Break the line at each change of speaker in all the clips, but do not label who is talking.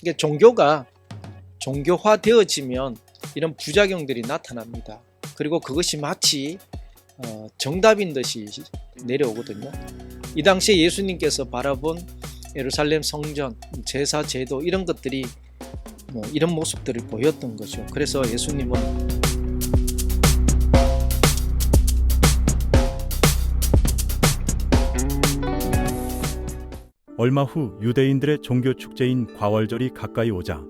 이게 종교가 종교화되어지면 이런 부작용들이 나타납니다. 그리고 그것이 마치 정답인 듯이 내려오거든요. 이 당시에 예수님께서 바라본 예루살렘 성전, 제사, 제도 이런 것들이 이런 모습들을 보였던 거죠. 그래서 예수님은
얼마 후 유대인들의 종교 축제인 과월절이 가까이 오자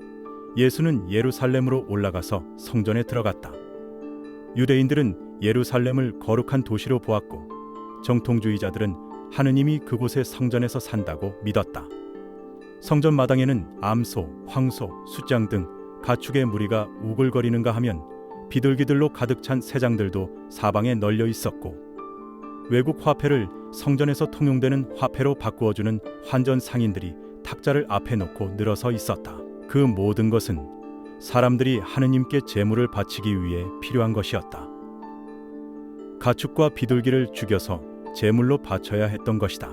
예수는 예루살렘으로 올라가서 성전에 들어갔다. 유대인들은 예루살렘을 거룩한 도시로 보았고 정통주의자들은 하느님이 그곳의 성전에서 산다고 믿었다. 성전 마당에는 암소, 황소, 숫장 등 가축의 무리가 우글거리는가 하면 비둘기들로 가득 찬 새장들도 사방에 널려 있었고 외국 화폐를 성전에서 통용되는 화폐로 바꾸어주는 환전 상인들이 탁자를 앞에 놓고 늘어서 있었다. 그 모든 것은 사람들이 하느님께 제물을 바치기 위해 필요한 것이었다. 가축과 비둘기를 죽여서 제물로 바쳐야 했던 것이다.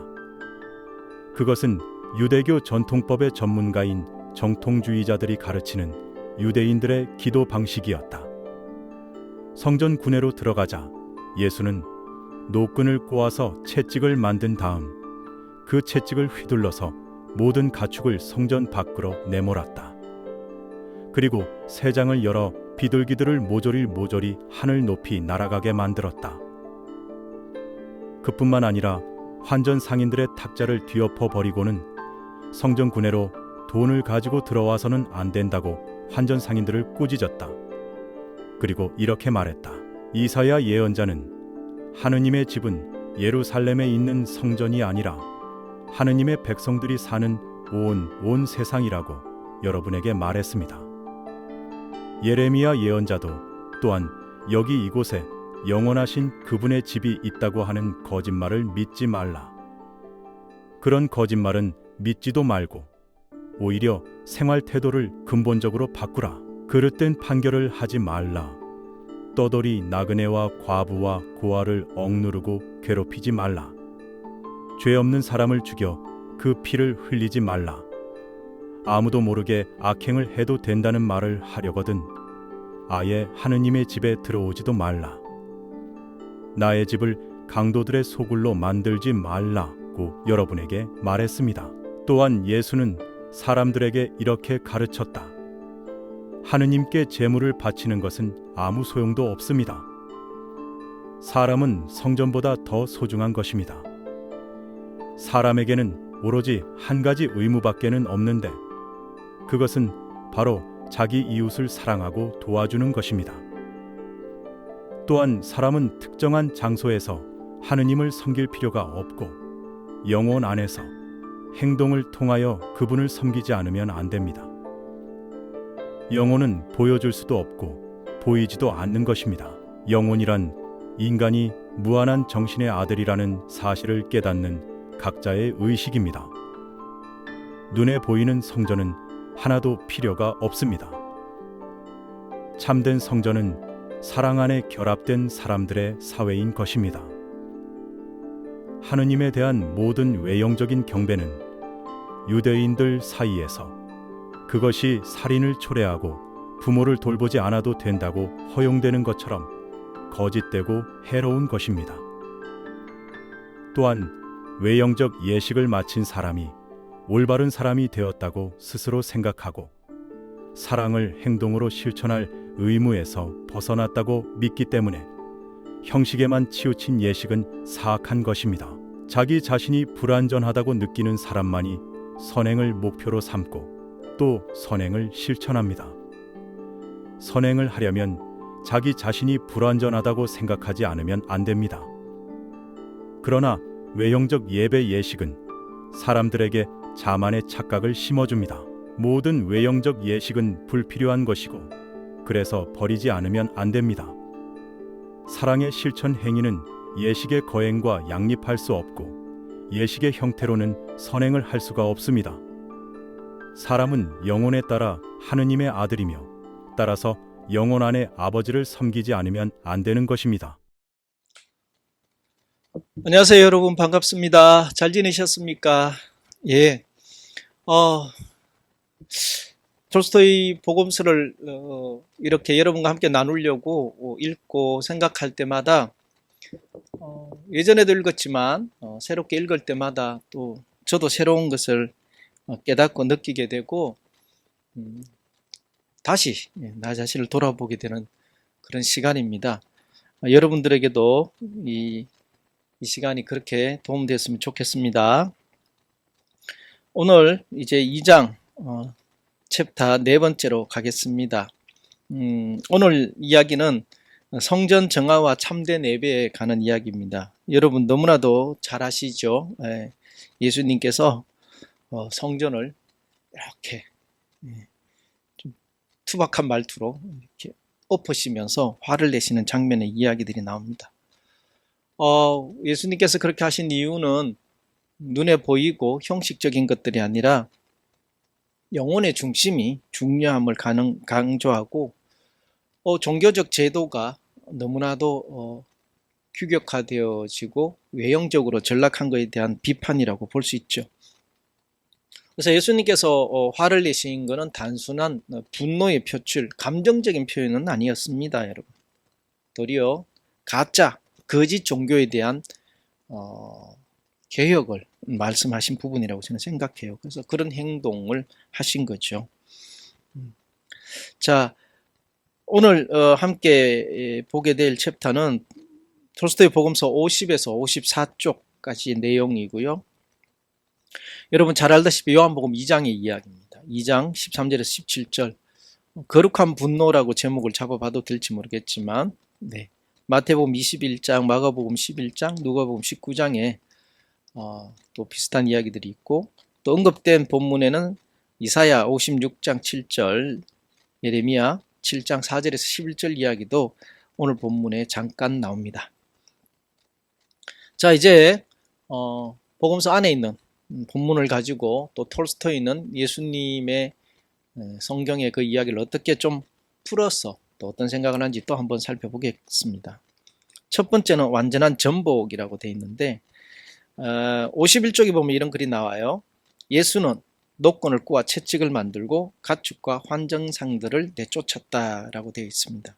그것은 유대교 전통법의 전문가인 정통주의자들이 가르치는 유대인들의 기도 방식이었다. 성전 구내로 들어가자 예수는 노끈을 꼬아서 채찍을 만든 다음 그 채찍을 휘둘러서 모든 가축을 성전 밖으로 내몰았다. 그리고 새 장을 열어 비둘기들을 모조리 하늘 높이 날아가게 만들었다. 그뿐만 아니라 환전 상인들의 탁자를 뒤엎어 버리고는 성전 구내로 돈을 가지고 들어와서는 안 된다고 환전 상인들을 꾸짖었다. 그리고 이렇게 말했다. 이사야 예언자는 하느님의 집은 예루살렘에 있는 성전이 아니라 하느님의 백성들이 사는 온 세상이라고 여러분에게 말했습니다. 예레미야 예언자도 또한 여기 이곳에 영원하신 그분의 집이 있다고 하는 거짓말을 믿지 말라. 그런 거짓말은 믿지도 말고 오히려 생활 태도를 근본적으로 바꾸라. 그릇된 판결을 하지 말라. 떠돌이 나그네와 과부와 고아를 억누르고 괴롭히지 말라. 죄 없는 사람을 죽여 그 피를 흘리지 말라. 아무도 모르게 악행을 해도 된다는 말을 하려거든 아예 하느님의 집에 들어오지도 말라. 나의 집을 강도들의 소굴로 만들지 말라고 여러분에게 말했습니다. 또한 예수는 사람들에게 이렇게 가르쳤다. 하느님께 제물을 바치는 것은 아무 소용도 없습니다. 사람은 성전보다 더 소중한 것입니다. 사람에게는 오로지 한 가지 의무밖에는 없는데 그것은 바로 자기 이웃을 사랑하고 도와주는 것입니다. 또한 사람은 특정한 장소에서 하느님을 섬길 필요가 없고 영혼 안에서 행동을 통하여 그분을 섬기지 않으면 안 됩니다. 영혼은 보여줄 수도 없고 보이지도 않는 것입니다. 영혼이란 인간이 무한한 정신의 아들이라는 사실을 깨닫는 각자의 의식입니다. 눈에 보이는 성전은 하나도 필요가 없습니다. 참된 성전은 사랑 안에 결합된 사람들의 사회인 것입니다. 하느님에 대한 모든 외형적인 경배는 유대인들 사이에서 그것이 살인을 초래하고 부모를 돌보지 않아도 된다고 허용되는 것처럼 거짓되고 해로운 것입니다. 또한 외형적 예식을 마친 사람이 올바른 사람이 되었다고 스스로 생각하고 사랑을 행동으로 실천할 의무에서 벗어났다고 믿기 때문에 형식에만 치우친 예식은 사악한 것입니다. 자기 자신이 불완전하다고 느끼는 사람만이 선행을 목표로 삼고 또 선행을 실천합니다. 선행을 하려면 자기 자신이 불완전하다고 생각하지 않으면 안 됩니다. 그러나 외형적 예배 예식은 사람들에게 자만의 착각을 심어줍니다. 모든 외형적 예식은 불필요한 것이고 그래서 버리지 않으면 안 됩니다. 사랑의 실천 행위는 예식의 거행과 양립할 수 없고 예식의 형태로는 선행을 할 수가 없습니다. 사람은 영혼에 따라 하느님의 아들이며 따라서 영혼 안에 아버지를 섬기지 않으면 안 되는 것입니다.
안녕하세요 여러분, 반갑습니다. 잘 지내셨습니까? 예. 톨스토이 복음서를 이렇게 여러분과 함께 나누려고 읽고 생각할 때마다 예전에도 읽었지만 새롭게 읽을 때마다 또 저도 새로운 것을 깨닫고 느끼게 되고 다시 나 자신을 돌아보게 되는 그런 시간입니다. 여러분들에게도 이 시간이 그렇게 도움됐으면 좋겠습니다. 오늘 이제 2장 챕터 네 번째로 가겠습니다. 오늘 이야기는 성전 정화와 참된 예배에 가는 이야기입니다. 여러분 너무나도 잘 아시죠? 예수님께서 성전을 이렇게 좀 투박한 말투로 이렇게 엎으시면서 화를 내시는 장면의 이야기들이 나옵니다. 예수님께서 그렇게 하신 이유는 눈에 보이고 형식적인 것들이 아니라 영혼의 중심이 중요함을 강조하고 종교적 제도가 너무나도 규격화되어지고 외형적으로 전락한 것에 대한 비판이라고 볼 수 있죠. 그래서 예수님께서 화를 내신 것은 단순한 분노의 표출, 감정적인 표현은 아니었습니다, 여러분. 도리어 가짜, 거짓 종교에 대한 개혁을 말씀하신 부분이라고 저는 생각해요. 그래서 그런 행동을 하신 거죠. 자, 오늘 함께 보게 될 챕터는 톨스토이 복음서 50에서 54쪽까지의 내용이고요. 여러분 잘 알다시피 요한복음 2장의 이야기입니다. 2장 13절에서 17절 거룩한 분노라고 제목을 잡아봐도 될지 모르겠지만 마태복음 21장, 마가복음 11장, 누가복음 19장에 또 비슷한 이야기들이 있고 또 언급된 본문에는 이사야 56장 7절, 예레미야 7장 4절에서 11절 이야기도 오늘 본문에 잠깐 나옵니다. 자, 이제 복음서 안에 있는 본문을 가지고 또 톨스토이는 예수님의 성경의 그 이야기를 어떻게 좀 풀어서 또 어떤 생각을 하는지 또 한번 살펴보겠습니다. 첫 번째는 완전한 전복이라고 되어 있는데 51쪽에 보면 이런 글이 나와요. 예수는 노건을 꾸어 채찍을 만들고 가축과 환정상들을 내쫓았다라고 되어 있습니다.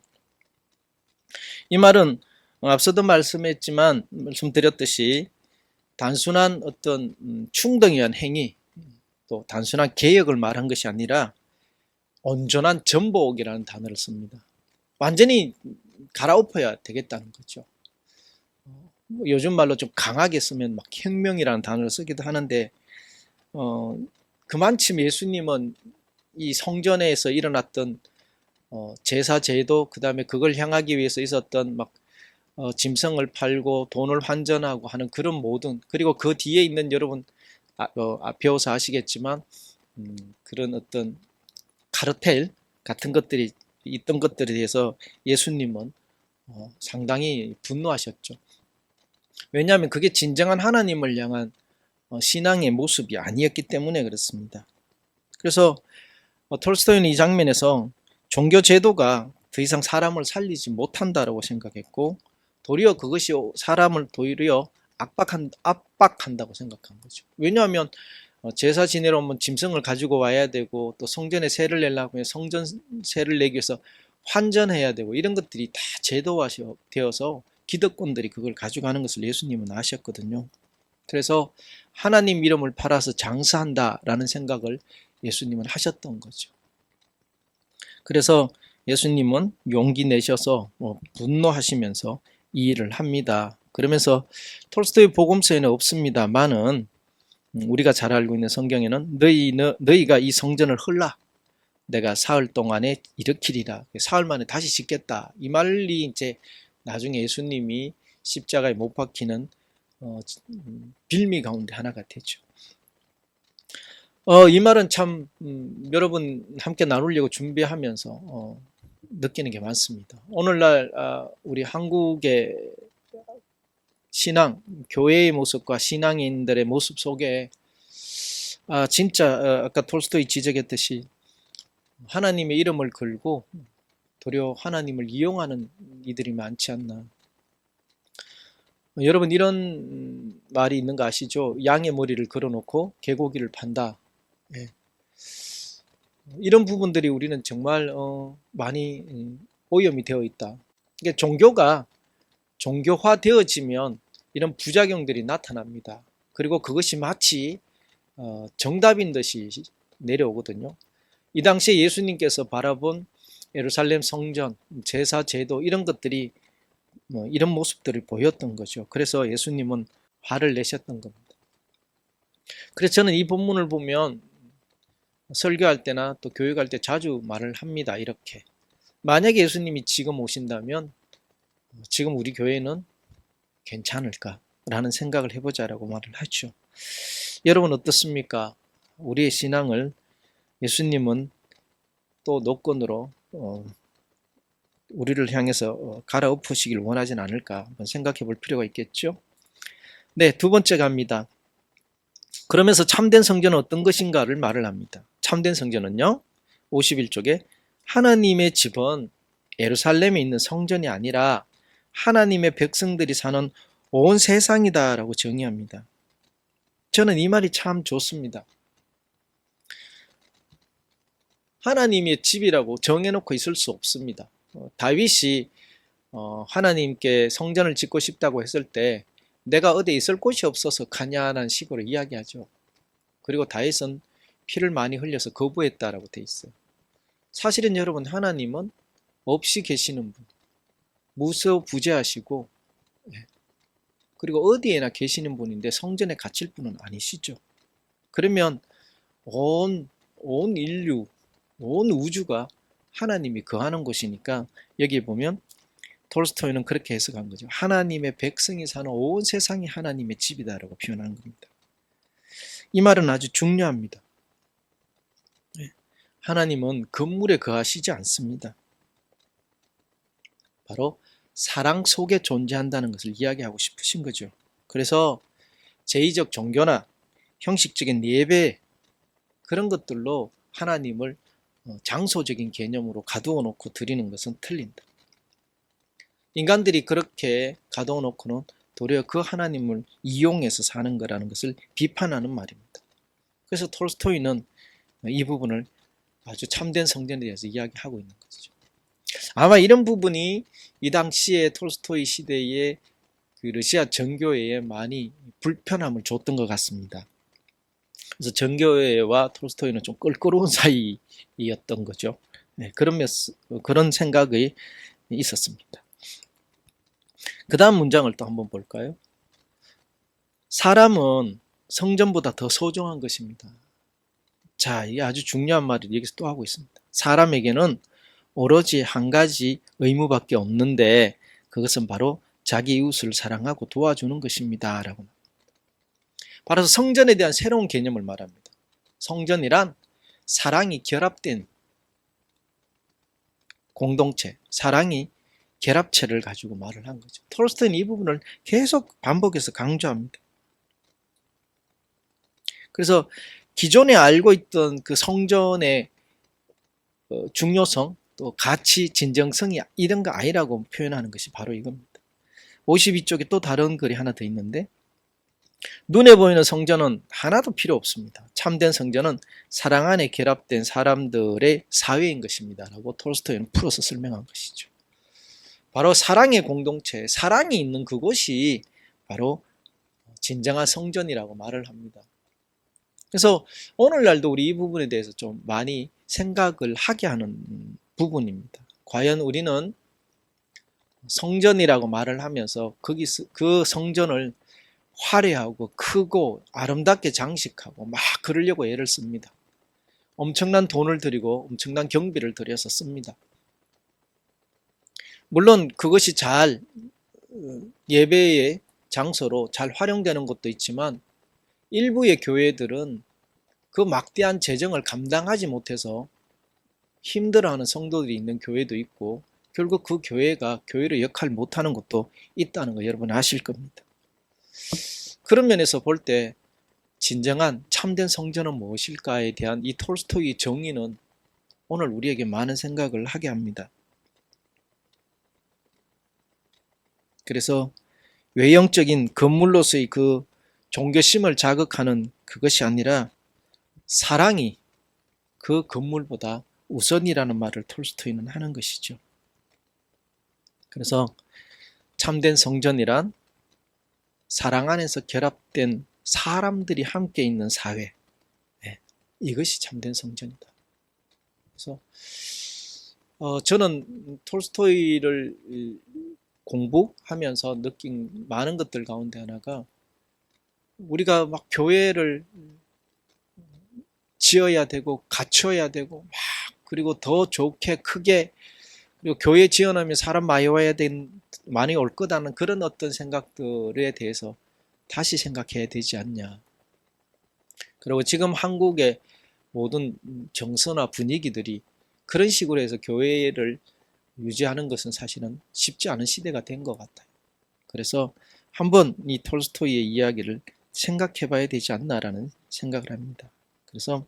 이 말은 앞서도 말씀드렸듯이 단순한 어떤 충동이한 행위, 또 단순한 개혁을 말한 것이 아니라 온전한 전복이라는 단어를 씁니다. 완전히 갈아엎어야 되겠다는 거죠. 요즘 말로 좀 강하게 쓰면 막 혁명이라는 단어를 쓰기도 하는데 그만큼 예수님은 이 성전에서 일어났던 제사 제도, 그 다음에 그걸 향하기 위해서 있었던 막 짐승을 팔고 돈을 환전하고 하는 그런 모든, 그리고 그 뒤에 있는 여러분 배워서 아시겠지만 그런 어떤 카르텔 같은 것들이 있던 것들에 대해서 예수님은 상당히 분노하셨죠. 왜냐하면 그게 진정한 하나님을 향한 신앙의 모습이 아니었기 때문에 그렇습니다. 그래서 톨스토이는 이 장면에서 종교 제도가 더 이상 사람을 살리지 못한다라고 생각했고 도리어 그것이 사람을 도리어 압박한다고 생각한 거죠. 왜냐하면 제사 지내러 오면 짐승을 가지고 와야 되고 또 성전에 세를 내려고 하면 성전 세를 내기 위해서 환전해야 되고 이런 것들이 다 제도화되어서 기득권들이 그걸 가져가는 것을 예수님은 아셨거든요. 그래서 하나님 이름을 팔아서 장사한다라는 생각을 예수님은 하셨던 거죠. 그래서 예수님은 용기 내셔서 분노하시면서 이 일을 합니다. 그러면서 톨스토이 복음서에는 없습니다만은 우리가 잘 알고 있는 성경에는 너희가 이 성전을 헐라 내가 사흘 동안에 일으키리라, 사흘 만에 다시 짓겠다, 이 말이 이제 나중에 예수님이 십자가에 못 박히는 빌미 가운데 하나가 되죠. 이 말은 참 여러분 함께 나누려고 준비하면서 느끼는 게 많습니다. 오늘날 우리 한국의 신앙, 교회의 모습과 신앙인들의 모습 속에 진짜 아까 톨스토이 지적했듯이 하나님의 이름을 걸고 도리어 하나님을 이용하는 이들이 많지 않나. 여러분 이런 말이 있는 거 아시죠? 양의 머리를 걸어놓고 개고기를 판다. 예. 이런 부분들이 우리는 정말 많이 오염이 되어 있다. 그러니까 종교가 종교화되어지면 이런 부작용들이 나타납니다. 그리고 그것이 마치 정답인 듯이 내려오거든요. 이 당시에 예수님께서 바라본 예루살렘 성전, 제사, 제도 이런 것들이 이런 모습들을 보였던 거죠. 그래서 예수님은 화를 내셨던 겁니다. 그래서 저는 이 본문을 보면 설교할 때나 또 교육할 때 자주 말을 합니다. 이렇게. 만약에 예수님이 지금 오신다면 지금 우리 교회는 괜찮을까? 라는 생각을 해보자라고 말을 하죠. 여러분 어떻습니까? 우리의 신앙을 예수님은 또 노건으로 우리를 향해서 갈아엎으시길 원하진 않을까 한번 생각해 볼 필요가 있겠죠. 네, 두 번째 갑니다. 그러면서 참된 성전은 어떤 것인가를 말을 합니다. 참된 성전은요, 51쪽에 하나님의 집은 예루살렘에 있는 성전이 아니라 하나님의 백성들이 사는 온 세상이다 라고 정의합니다. 저는 이 말이 참 좋습니다. 하나님의 집이라고 정해놓고 있을 수 없습니다. 다윗이 하나님께 성전을 짓고 싶다고 했을 때 내가 어디 있을 곳이 없어서 가냐는 식으로 이야기하죠. 그리고 다윗은 피를 많이 흘려서 거부했다라고 돼 있어요. 사실은 여러분, 하나님은 없이 계시는 분, 무소부재하시고 그리고 어디에나 계시는 분인데 성전에 갇힐 분은 아니시죠. 그러면 온 인류, 온 우주가 하나님이 거하는 곳이니까 여기 보면 톨스토이는 그렇게 해석한 거죠. 하나님의 백성이 사는 온 세상이 하나님의 집이다라고 표현한 겁니다. 이 말은 아주 중요합니다. 하나님은 건물에 거하시지 않습니다. 바로 사랑 속에 존재한다는 것을 이야기하고 싶으신 거죠. 그래서 제의적 종교나 형식적인 예배 그런 것들로 하나님을 장소적인 개념으로 가두어 놓고 드리는 것은 틀린다. 인간들이 그렇게 가두어 놓고는 도리어 그 하나님을 이용해서 사는 거라는 것을 비판하는 말입니다. 그래서 톨스토이는 이 부분을 아주 참된 성전에 대해서 이야기하고 있는 것이죠. 아마 이런 부분이 이 당시에 톨스토이 시대의 그 러시아 정교회에 많이 불편함을 줬던 것 같습니다. 그래서 정교회와 톨스토이는 좀 껄끄러운 사이였던 거죠. 네, 그런 생각이 있었습니다. 그 다음 문장을 또 한번 볼까요? 사람은 성전보다 더 소중한 것입니다. 자, 이게 아주 중요한 말을 여기서 또 하고 있습니다. 사람에게는 오로지 한 가지 의무밖에 없는데 그것은 바로 자기 이웃을 사랑하고 도와주는 것입니다. 라고. 바로 성전에 대한 새로운 개념을 말합니다. 성전이란 사랑이 결합된 공동체, 사랑이 결합체를 가지고 말을 한 거죠. 톨스토이는 이 부분을 계속 반복해서 강조합니다. 그래서 기존에 알고 있던 그 성전의 중요성, 또 가치, 진정성이 이런 거 아니라고 표현하는 것이 바로 이겁니다. 52쪽에 또 다른 글이 하나 더 있는데 눈에 보이는 성전은 하나도 필요 없습니다. 참된 성전은 사랑 안에 결합된 사람들의 사회인 것입니다. 라고 톨스토이는 풀어서 설명한 것이죠. 바로 사랑의 공동체, 사랑이 있는 그곳이 바로 진정한 성전이라고 말을 합니다. 그래서 오늘날도 우리 이 부분에 대해서 좀 많이 생각을 하게 하는 부분입니다. 과연 우리는 성전이라고 말을 하면서 거기서 그 성전을 화려하고 크고 아름답게 장식하고 막 그러려고 애를 씁니다. 엄청난 돈을 들이고 엄청난 경비를 들여서 씁니다. 물론 그것이 잘 예배의 장소로 잘 활용되는 것도 있지만 일부의 교회들은 그 막대한 재정을 감당하지 못해서 힘들어하는 성도들이 있는 교회도 있고 결국 그 교회가 교회로 역할을 못하는 것도 있다는 거 여러분 아실 겁니다. 그런 면에서 볼 때 진정한 참된 성전은 무엇일까에 대한 이 톨스토이의 정의는 오늘 우리에게 많은 생각을 하게 합니다. 그래서 외형적인 건물로서의 그 종교심을 자극하는 그것이 아니라 사랑이 그 건물보다 우선이라는 말을 톨스토이는 하는 것이죠. 그래서 참된 성전이란 사랑 안에서 결합된 사람들이 함께 있는 사회, 이것이 참된 성전이다. 그래서 저는 톨스토이를 공부하면서 느낀 많은 것들 가운데 하나가, 우리가 막 교회를 지어야 되고 갖춰야 되고 막, 그리고 더 좋게 크게, 그리고 교회 지어놓으면 사람 많이 올 거다는 그런 어떤 생각들에 대해서 다시 생각해야 되지 않냐. 그리고 지금 한국의 모든 정서나 분위기들이 그런 식으로 해서 교회를 유지하는 것은 사실은 쉽지 않은 시대가 된 것 같아요. 그래서 한번 이 톨스토이의 이야기를 생각해 봐야 되지 않나라는 생각을 합니다. 그래서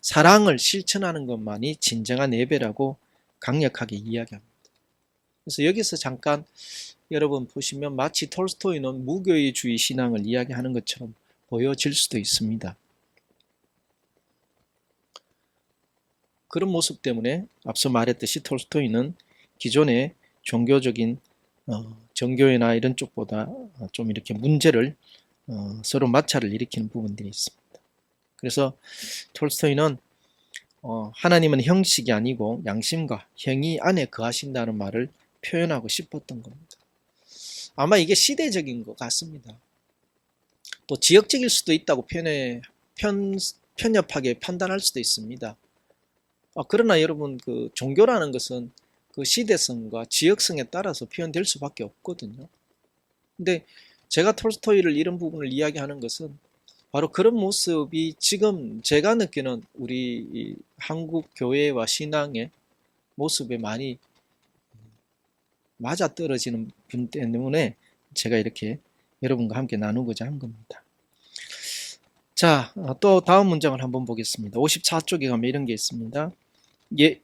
사랑을 실천하는 것만이 진정한 예배라고 강력하게 이야기합니다. 그래서 여기서 잠깐 여러분 보시면 마치 톨스토이는 무교회주의 신앙을 이야기하는 것처럼 보여질 수도 있습니다. 그런 모습 때문에 앞서 말했듯이 톨스토이는 기존의 종교적인 정교회나 이런 쪽보다 좀 이렇게 문제를 서로 마찰을 일으키는 부분들이 있습니다. 그래서 톨스토이는 하나님은 형식이 아니고 양심과 형이 안에 거하신다는 말을 표현하고 싶었던 겁니다. 아마 이게 시대적인 것 같습니다. 또 지역적일 수도 있다고 편협하게 판단할 수도 있습니다. 그러나 여러분, 그 종교라는 것은 그 시대성과 지역성에 따라서 표현될 수밖에 없거든요. 근데 제가 톨스토이를 이런 부분을 이야기하는 것은 바로 그런 모습이 지금 제가 느끼는 우리 한국 교회와 신앙의 모습에 많이 맞아떨어지는 분 때문에 제가 이렇게 여러분과 함께 나누고자 한 겁니다. 자, 또 다음 문장을 한번 보겠습니다. 54쪽에 가면 이런 게 있습니다.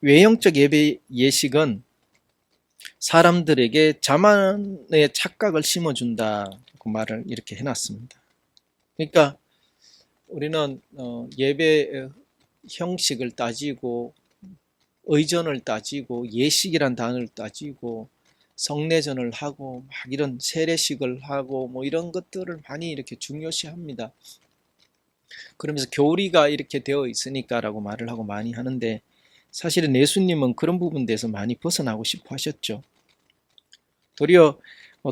외형적 예배 예식은 사람들에게 자만의 착각을 심어준다고 말을 이렇게 해놨습니다. 그러니까 우리는 예배 형식을 따지고 의전을 따지고 예식이란 단어를 따지고 성례전을 하고 막 이런 세례식을 하고 뭐 이런 것들을 많이 이렇게 중요시합니다. 그러면서 교리가 이렇게 되어 있으니까라고 말을 하고 많이 하는데, 사실은 예수님은 그런 부분에 대해서 많이 벗어나고 싶어 하셨죠. 도리어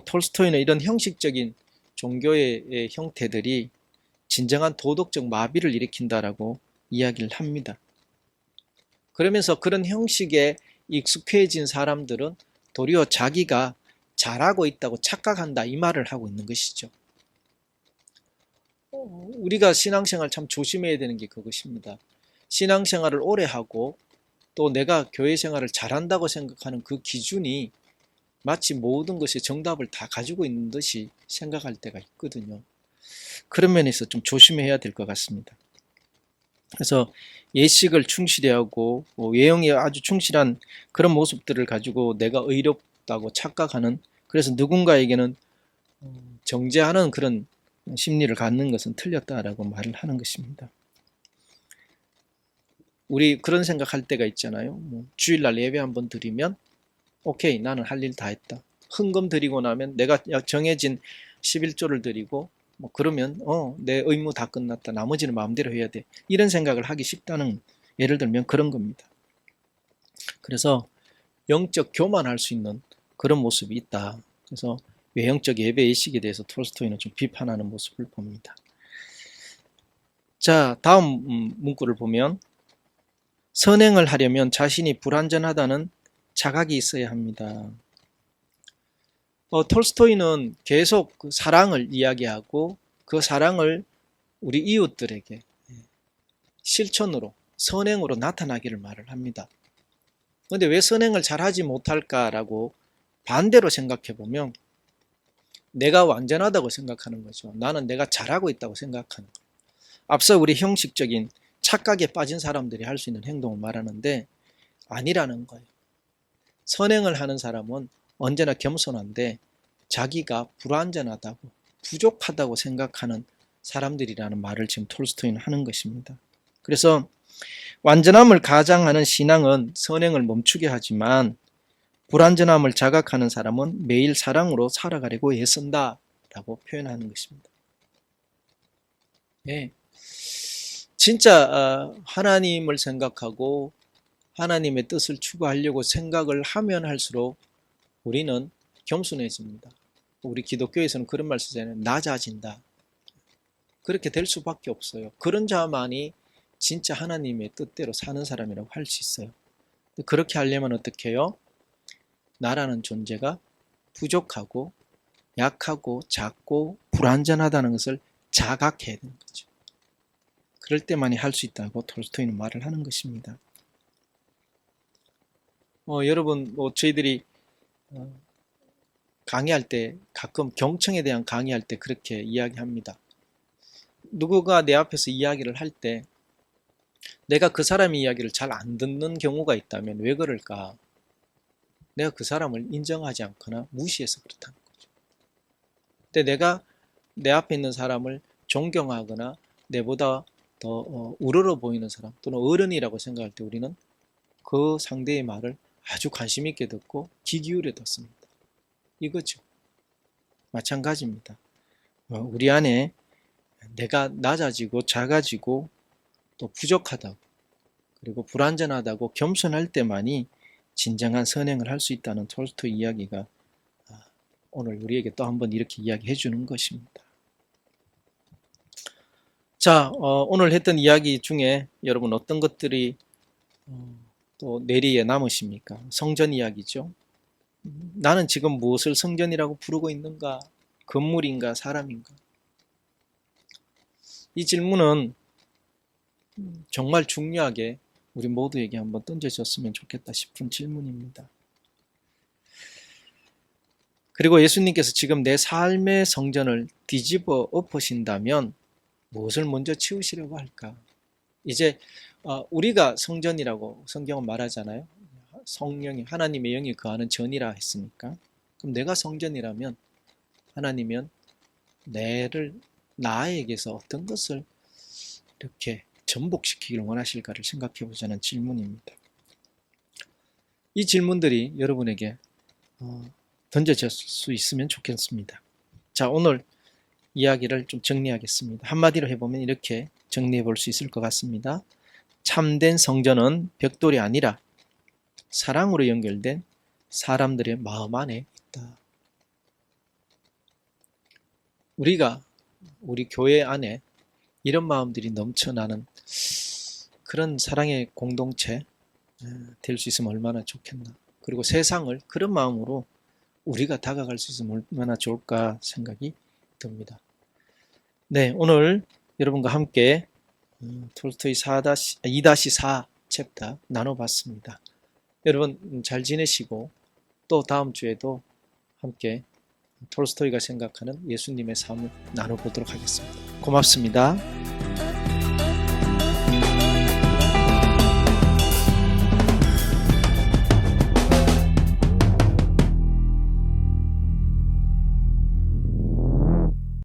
톨스토이는 이런 형식적인 종교의 형태들이 진정한 도덕적 마비를 일으킨다라고 이야기를 합니다. 그러면서 그런 형식에 익숙해진 사람들은 도리어 자기가 잘하고 있다고 착각한다, 이 말을 하고 있는 것이죠. 우리가 신앙생활 참 조심해야 되는 게 그것입니다. 신앙생활을 오래 하고 또 내가 교회 생활을 잘한다고 생각하는 그 기준이 마치 모든 것이 정답을 다 가지고 있는 듯이 생각할 때가 있거든요. 그런 면에서 좀 조심해야 될 것 같습니다. 그래서 예식을 충실히 하고 외형에 아주 충실한 그런 모습들을 가지고 내가 의롭다고 착각하는, 그래서 누군가에게는 정죄하는 그런 심리를 갖는 것은 틀렸다라고 말을 하는 것입니다. 우리 그런 생각할 때가 있잖아요. 주일날 예배 한번 드리면 오케이, 나는 할 일 다 했다. 헌금 드리고 나면 내가 정해진 11조를 드리고 그러면 내 의무 다 끝났다. 나머지는 마음대로 해야 돼. 이런 생각을 하기 쉽다는, 예를 들면 그런 겁니다. 그래서 영적 교만할 수 있는 그런 모습이 있다. 그래서 외형적 예배 의식에 대해서 톨스토이는 좀 비판하는 모습을 봅니다. 자, 다음 문구를 보면 선행을 하려면 자신이 불완전하다는 자각이 있어야 합니다. 톨스토이는 계속 그 사랑을 이야기하고 그 사랑을 우리 이웃들에게 실천으로, 선행으로 나타나기를 말을 합니다. 그런데 왜 선행을 잘하지 못할까라고 반대로 생각해 보면 내가 완전하다고 생각하는 거죠. 나는 내가 잘하고 있다고 생각하는 거예요. 앞서 우리 형식적인 착각에 빠진 사람들이 할 수 있는 행동을 말하는데 아니라는 거예요. 선행을 하는 사람은 언제나 겸손한데 자기가 불완전하다고, 부족하다고 생각하는 사람들이라는 말을 지금 톨스토이는 하는 것입니다. 그래서 완전함을 가장하는 신앙은 선행을 멈추게 하지만 불완전함을 자각하는 사람은 매일 사랑으로 살아가려고 애쓴다 라고 표현하는 것입니다. 예. 진짜 하나님을 생각하고 하나님의 뜻을 추구하려고 생각을 하면 할수록 우리는 겸손해집니다. 우리 기독교에서는 그런 말 쓰잖아요. 낮아진다. 그렇게 될 수밖에 없어요. 그런 자만이 진짜 하나님의 뜻대로 사는 사람이라고 할 수 있어요. 그렇게 하려면 어떻게 해요? 나라는 존재가 부족하고 약하고 작고 불완전하다는 것을 자각해야 되는 거죠. 그럴 때만이 할 수 있다고 톨스토이는 말을 하는 것입니다. 여러분, 저희들이 강의할 때 가끔 경청에 대한 강의할 때 그렇게 이야기합니다. 누구가 내 앞에서 이야기를 할 때 내가 그 사람의 이야기를 잘 안 듣는 경우가 있다면 왜 그럴까? 내가 그 사람을 인정하지 않거나 무시해서 그렇다는 거죠. 근데 내가 내 앞에 있는 사람을 존경하거나 내보다 더 우러러 보이는 사람 또는 어른이라고 생각할 때 우리는 그 상대의 말을 아주 관심 있게 듣고 귀 기울여 듣습니다. 이거죠. 마찬가지입니다. 우리 안에 내가 낮아지고 작아지고 또 부족하다고 그리고 불완전하다고 겸손할 때만이 진정한 선행을 할 수 있다는 톨스토이 이야기가 오늘 우리에게 또 한번 이렇게 이야기해 주는 것입니다. 자, 오늘 했던 이야기 중에 여러분 어떤 것들이 또 뇌리에 남으십니까? 성전 이야기죠. 나는 지금 무엇을 성전이라고 부르고 있는가? 건물인가? 사람인가? 이 질문은 정말 중요하게 우리 모두에게 한번 던져졌으면 좋겠다 싶은 질문입니다. 그리고 예수님께서 지금 내 삶의 성전을 뒤집어 엎으신다면 무엇을 먼저 치우시려고 할까? 이제 우리가 성전이라고 성경은 말하잖아요. 성령이 하나님의 영이 거하는 전이라 했으니까. 그럼 내가 성전이라면 하나님은 나에게서 어떤 것을 이렇게 전복시키기를 원하실까를 생각해 보자는 질문입니다. 이 질문들이 여러분에게 던져질 수 있으면 좋겠습니다. 자, 오늘 이야기를 좀 정리하겠습니다. 한마디로 해보면 이렇게 정리해 볼 수 있을 것 같습니다. 참된 성전은 벽돌이 아니라 사랑으로 연결된 사람들의 마음 안에 있다. 우리 교회 안에 이런 마음들이 넘쳐나는 그런 사랑의 공동체 될 수 있으면 얼마나 좋겠나. 그리고 세상을 그런 마음으로 우리가 다가갈 수 있으면 얼마나 좋을까 생각이 듭니다. 네, 오늘 여러분과 함께 톨스토이 2-4 챕터 나눠봤습니다. 여러분 잘 지내시고 또 다음 주에도 함께 톨스토이가 생각하는 예수님의 삶을 나눠보도록 하겠습니다. 고맙습니다.